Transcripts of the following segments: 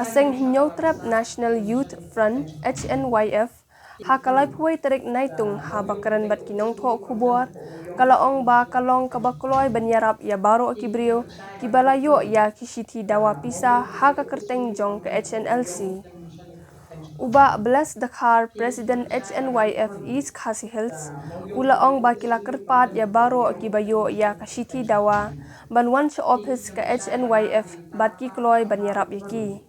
Kaseng Hinyotrap National Youth Front HNYF hakalai puai terik naitung ha bakaran bat kinong tho kubor kalaong ba kalong kabakuloy banyarap ya baro akibrio kibalayo ya kishiti dawa pisa ha kakerteng jong ke HNLC. Uba belas Dakar President HNYF East Khasi Hills ulaong ba kila kerpat ya baro akibayo ya kashiti dawa banwan sa office ke HNYF bat kikloy banyarap yaki.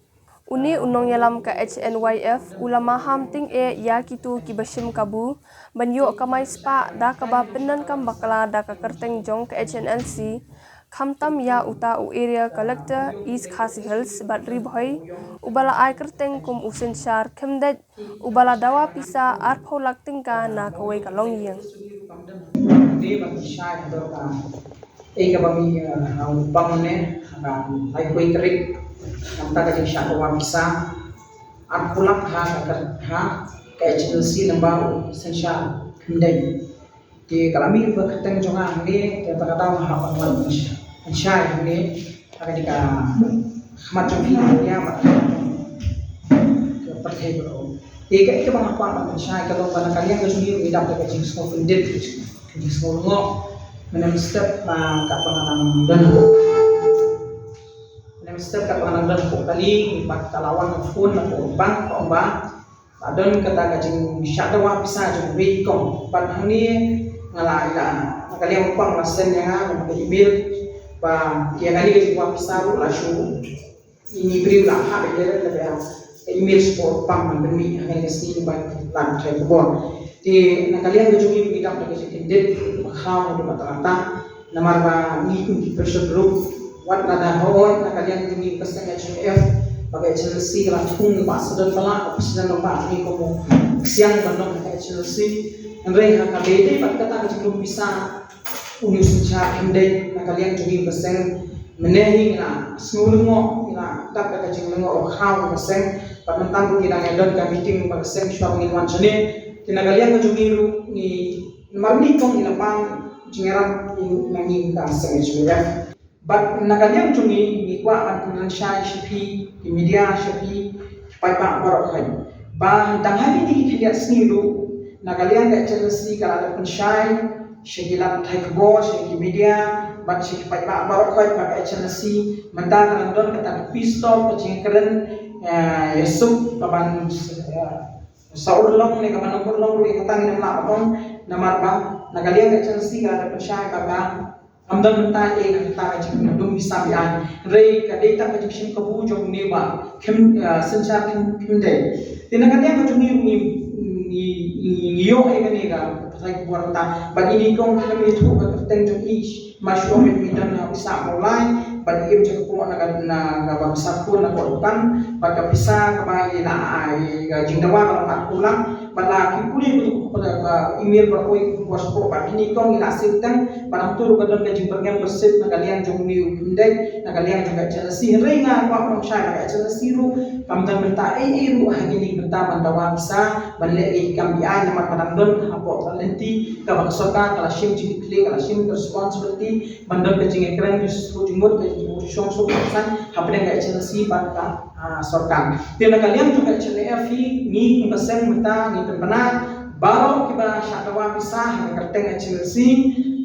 Uni unong yalam ka HNYF ulama ham ting ya kitu kibasim kabu banyo kamay spa da kaba penan kam bakla da ka kerteng jong ka HNLC kamtam ya uta u area collector East Khasi Hills bat riboy ubala ay kerteng kum usin syar kemdet ubala dawa pisa arpo lakting ka na kaway kalong yang. Ika bami bangunnya ay kuy terik ang taga jeng siya kawan bisa ang kulak ha ka HNLC lembar essential kendai di kalami berketeng jonga ni kita kata ha pangwan siya ni akan jika macam ini ya percaya bro ika bang apa siya kalau pada kalian kesini tidak ada jeng semua pendek jeng semua menem step na kapangan dan step kat pangalan dan kali ipat kalawan phone na bank komba adon kata kajing syadawa bisa jeng wekong pat hani ngala ila kali yang pang lasen yang pakai email ba kia kali kajing wa bisa ru lasu ini beri lah ha beda lebih email support pang mandemi hanya sini ba lan trai kubon di nakalian kajing kita pakai sedikit khau di mata-mata namar ba ni pressure group wat nada hawon nakalian kami kasang HNF bagai HNLC langsung pas sudah telah sudah nampak ni kamu siang bandung HNLC andai hakabede pat kata belum bisa unyus cha indai nakalian kami kasang menehi na smulungo ina tak kata jinglengo khaw kasang pat mentang kita ngedon ka meeting kasang syawang inwan jene kinakalian kami ni marni kong ina pang jingeram nanging kasang HNF but nakalian cumi mikwa antunan syai shipi di media shipi pai pak barok hai ba dang hari di lihat sniru nakalian ka HNLC kala ada pun syai syigilat thai kebo syai media bat syai pai pak barok hai pa HNLC mentang andon kata pistol pecing keren yesuk paban saur long ne kaman nomor long ri kata ni namla apon namar ba nakalian ka HNLC kala ada pun syai ka amdan menta kata kajing dum bisa bian rei ka data kajing sim kabu jong neba kem sensa kem dei tinakan yang kajing ni yo ai kani ga sai buat ta but ini kong kami itu kerteng jong ish masyo mit dan bisa online but im jong ko na ga bangsa ko na ko kan baka bisa ka ina ai ga jingdawa ka pulang bala kipuli betul pada email berkoi kuas ko pak ini kong ina sitang barang turu kadon kajing perngam bersih nakalian jong ni indek nakalian juga HNLC ringa ko ang syai ka HNLC ru kamdan benta ru hagini benta bandawa bisa balle kambian nama kadandon hapo talenti ka baksoka kala sim jing klik kala sim responsibility bandon kajing ekran justru jumur kajing syong san hapde ka HNLC banka sorkan tena kalian juga HNF ni pesen benta ni benar baru kita syadawa pisah kerteng HNLC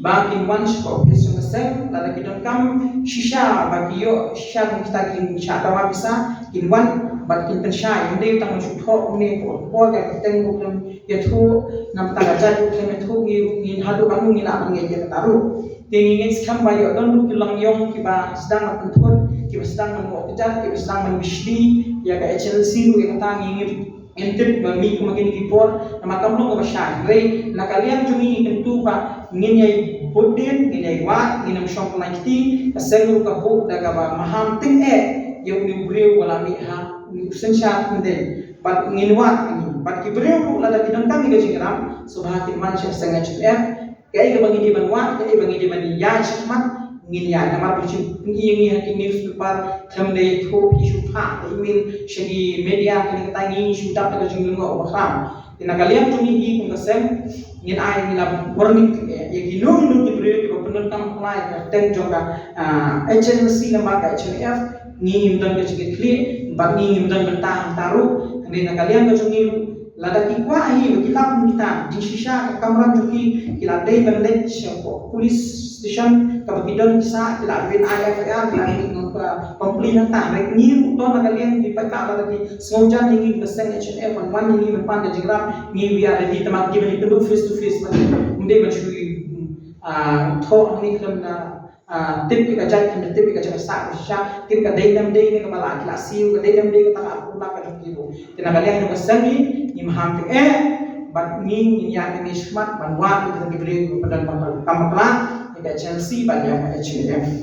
bagi once professional sen dan kita kam shisha bagi yo shisha kita kin syadawa pisah kin wan bagi kita syai inde tang syutho ne ko kerteng bukan ya thu nam ta gajat ke thu ni hadu anu ni la ngi ya taru tingin skam bayo don lu kilang yong kiba sedang mentur kiba sedang mengo kejar kiba sedang membisli ya ka HNLC lu kita ngi intip bami kumakin kipor nama kamu ko basya rei nakalian cumi tentu pa nginyai bodin nginyai wa nginam syong naikti kaseng ka ho daga ba maham ting yung ni breu wala mi ha sensya mende pat nginwa ni pat ki breu la da bidantang ni gajiram subhatin man syah senga HNF kai ga bangi di banwa kai bangi di bani ya syahmat ngin ya namar bucin ngi hakin newspaper thamde tho isu pha email shagi media kan kata ngi isu tap ka jinglo ngo bakram tinagalian tumi hi kung kasem ngin ay nila warning ya gilong no di pre ko penon tam apply ka ten jonga HNLC lembaga HNF ngi imdan ka jigit kli Ibang ni mudan bentang taruh hindi nakalian ka sungi lada ikwa hi magilap kita di sisa kamera juki kila day bandai siapa polis station kabakidon sa kila bin IFR kila ni pemilihan tak baik ni to nakalian di pata lagi semonjan ni persen HNF wan ni depan de jegram ni biar di tempat kita ni kedua face to face mende machui thok ni kena tip ka jat kan tip ka jat sa sha tip ka dai nam dai ni ka mala kila siu ka dai nam dai ka ta pula ka kilo tina kalian ni basangi ni maham ke bat ni ya ni smart ban wa kita diberi pada kamakla ni ka Chelsea ban ya HM